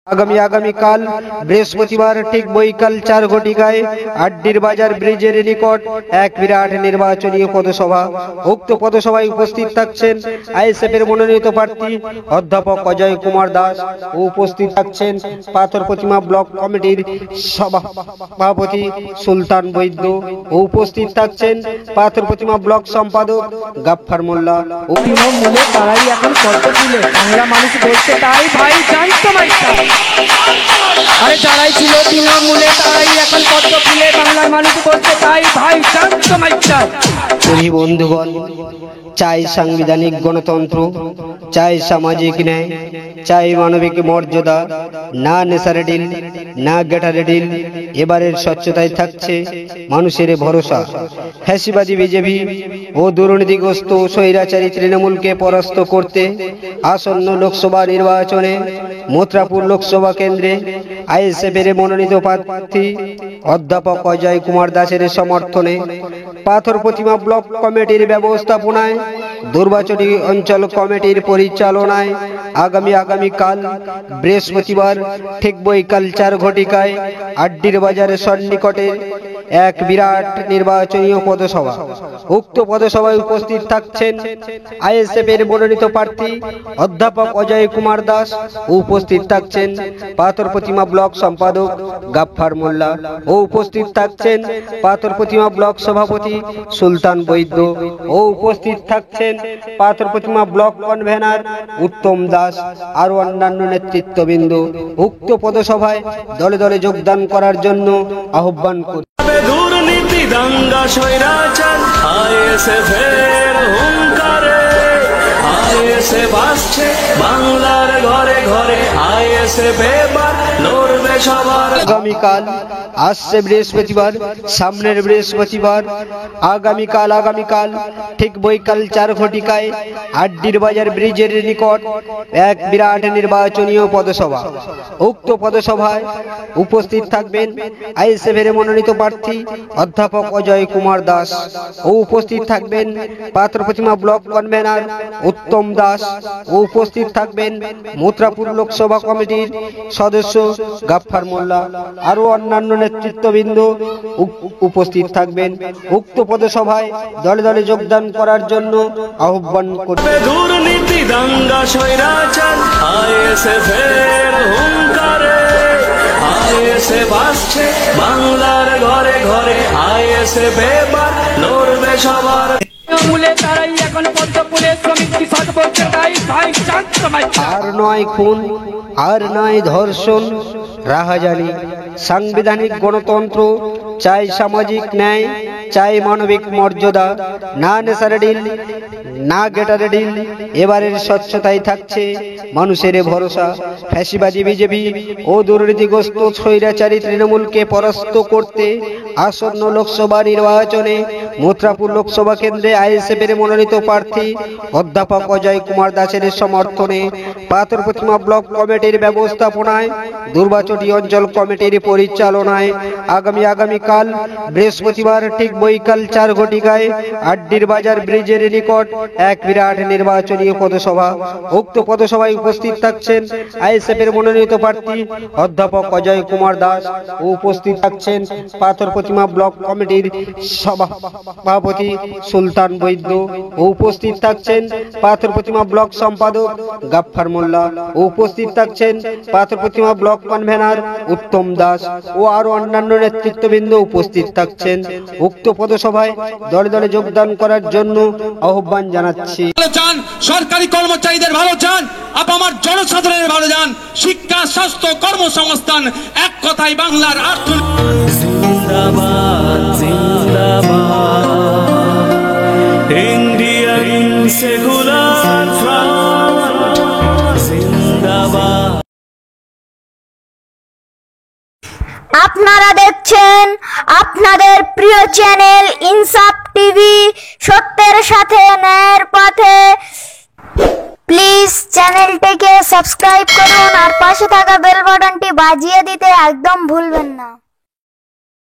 আগামীকাল বৃহস্পতিবার ঠিক বৈকাল 4 ঘটিকায় আড্ডির বাজার ব্রিজের নিকট এক বিরাট নির্বাচনী পদসভা। উক্ত পদসভায় উপস্থিত থাকছেন আইএসএফ এর মনোনীত প্রার্থী অধ্যাপক অজয় কুমার দাস ও উপস্থিত থাকছেন পাথর প্রতিমা ব্লক কমিটির সভাপতি সুলতান বৈদ্য ও উপস্থিত থাকছেন পাথর প্রতিমা ব্লক সম্পাদক গাফফার মোল্লা। তৃণমূলে তারাই এখন কত তুলে বাংলা মানুষ বলছে তাই ভাই জানতো মাইটা। আরে যারাই ছিল তৃণমূলে তারাই এখন কত তুলে বাংলার মানুষ বলছে তাই ভাই জানতো মাইটা। বন্ধুগণ, চাই সাংবিধানিক গণতন্ত্র, চাই সামাজিক ন্যায়, চাই মানবিক মর্যাদা, না নেশার ডিল, না গেটার ডিল। এবারের স্বচ্ছতায় থাকছে মানুষের ভরসা। ফ্যাসিবাদী বিজেপি ও দুর্নীতিগ্রস্ত স্বৈরাচারী তৃণমূলকে পরাস্ত করতে আসন্ন লোকসভা নির্বাচনে মথুরাপুর লোকসভা কেন্দ্রে আইএসএফ এর মনোনীত প্রার্থী অধ্যাপক অজয় কুমার দাসের সমর্থনে পাথর প্রতিমা ব্লক কমিটির ব্যবস্থাপনায় দুর্বাচনী অঞ্চল কমিটির পরিচালনায় আগামীকাল বৃহস্পতিবার ঠিক বৈকাল 4 ঘটিকায় আড্ডির বাজারের সন্নিকটে এক বিরাট নির্বাচনী পদসভা। উক্ত পদসভায় উপস্থিত থাকছেন আইএসএফ এর মনোনীত প্রার্থী অধ্যাপক অজয় কুমার দাস ও উপস্থিত থাকছেন পাথর প্রতিমা ব্লক সম্পাদক গাফফার মোল্লা ও উপস্থিত থাকছেন পাথর প্রতিমা ব্লক সভাপতি সুলতান বৈদ্য ও উপস্থিত থাকছেন পাথর প্রতিমা ব্লক কনভেনার উত্তম দাস আরো অন্যান্য নেতৃত্ববৃন্দ। উক্ত পদসভায় দলে দলে যোগদান করার জন্য আহ্বান করি। দুর্নীতি দাঙ্গা স্বৈরাচার আইএসএফের হুঙ্কারে আইএসএফ আসছে বাংলার ঘরে ঘরে আইএসএফ এবার লড়বে সবার। আগামীকাল আসছে বৃহস্পতিবার, সামনের বৃহস্পতিবার আগামীকাল ঠিক বৈকাল 4 ঘটিকায় আড্ডির বাজার ব্রিজের নিকট এক বিরাট নির্বাচনী পদসভা। উক্ত পদসভায় উপস্থিত থাকবেন আইএসএফ এর মনোনীত প্রার্থী অধ্যাপক অজয় কুমার দাস ও উপস্থিত থাকবেন পাথর প্রতিমা ব্লক কনভেনার উত্তম দাস ও উপস্থিত থাকবেন মথুরাপুর লোকসভা কমিটির সদস্য গাফফার মোল্লা আরো অন্যান্য নেতৃত্ববৃন্দ উপস্থিত থাকবেন। উক্ত পদসভায় দলে দলে যোগদান করার জন্য আহ্বান করবে। দুর্নীতি দাঙ্গা স্বৈরাচার আইএসএফের হুঙ্কারে আইএসএফ আসছে বাংলার ঘরে ঘরে আইএসএফ এবার লড়বে সবার। তৃণমূলে তারাই এখন কত তুলে শ্রমিক কৃষক বলছে তাই ভাই জানতো মাইটা। আর নয় খুন, আর নয় ধর্ষণ, রাহাজানি। সাংবিধানিক গণতন্ত্র, চাই সামাজিক ন্যায়, চাই মানবিক মর্যাদা, না নেশার ডিল, না গেটার ডিল। এবারের স্বচ্ছতায় থাকছে মানুষের ভরসা। ফ্যাসিবাদী বিজেপি ও দুর্নীতিগ্রস্ত স্বৈরাচারী তৃণমূলকে পরাস্ত করতে আসন্ন লোকসভা নির্বাচনে মথুরাপুর লোকসভা কেন্দ্রে আইএসএফ এর মনোনীত প্রার্থী অধ্যাপক অজয় কুমার দাসের সমর্থনে পাথর প্রতিমা ব্লক কমিটির ব্যবস্থাপনায় দুর্বাচনী অঞ্চল কমিটির পরিচালনায় আগামীকাল বৃহস্পতিবার ঠিক বৈকাল 4 ঘটিকায় আড্ডির বাজার ব্রিজের নিকট এক বিরাট নির্বাচনী পদসভা। উক্ত পদসভায় উপস্থিত থাকছেন আইএসএফ এর মনোনীত প্রার্থী অধ্যাপক অজয় কুমার দাস ও উপস্থিত থাকছেন পাথর প্রতিমা ব্লক কমিটির সভাপতি সুলতান বৈদ্য ও উপস্থিত থাকছেন পাথর প্রতিমা ব্লক সম্পাদক গাফফার মোল্লা ও উপস্থিত থাকছেন পাথর প্রতিমা ব্লক কনভেনার উত্তম দাস ও আরো অন্যান্য নেতৃত্ববৃন্দ উপস্থিত থাকছেন। উক্ত পদসভায় দলে দলে যোগদান করার জন্য আহ্বান জানাচ্ছি। চান সরকারি কর্মচারীদের ভালো চান, আপামার জনসাধারণের ভালো চান, শিক্ষা, স্বাস্থ্য, কর্মসংস্থান, এক কথায় বাংলার জিন্দাবাদ জিন্দাবাদ ইন্ডিয়ান সেকুলার ফ্রন্ট জিন্দাবাদ। আপনারা দেখছেন আপনাদের প্রিয় চ্যানেল ইনসাফ টিভি, সত্যের সাথে ন্যায়ের পথে। প্লিজ চ্যানেলটিকে সাবস্ক্রাইব করুন আর পাশে থাকা বেল বাটনটি বাজিয়ে দিতে একদম ভুলবেন না।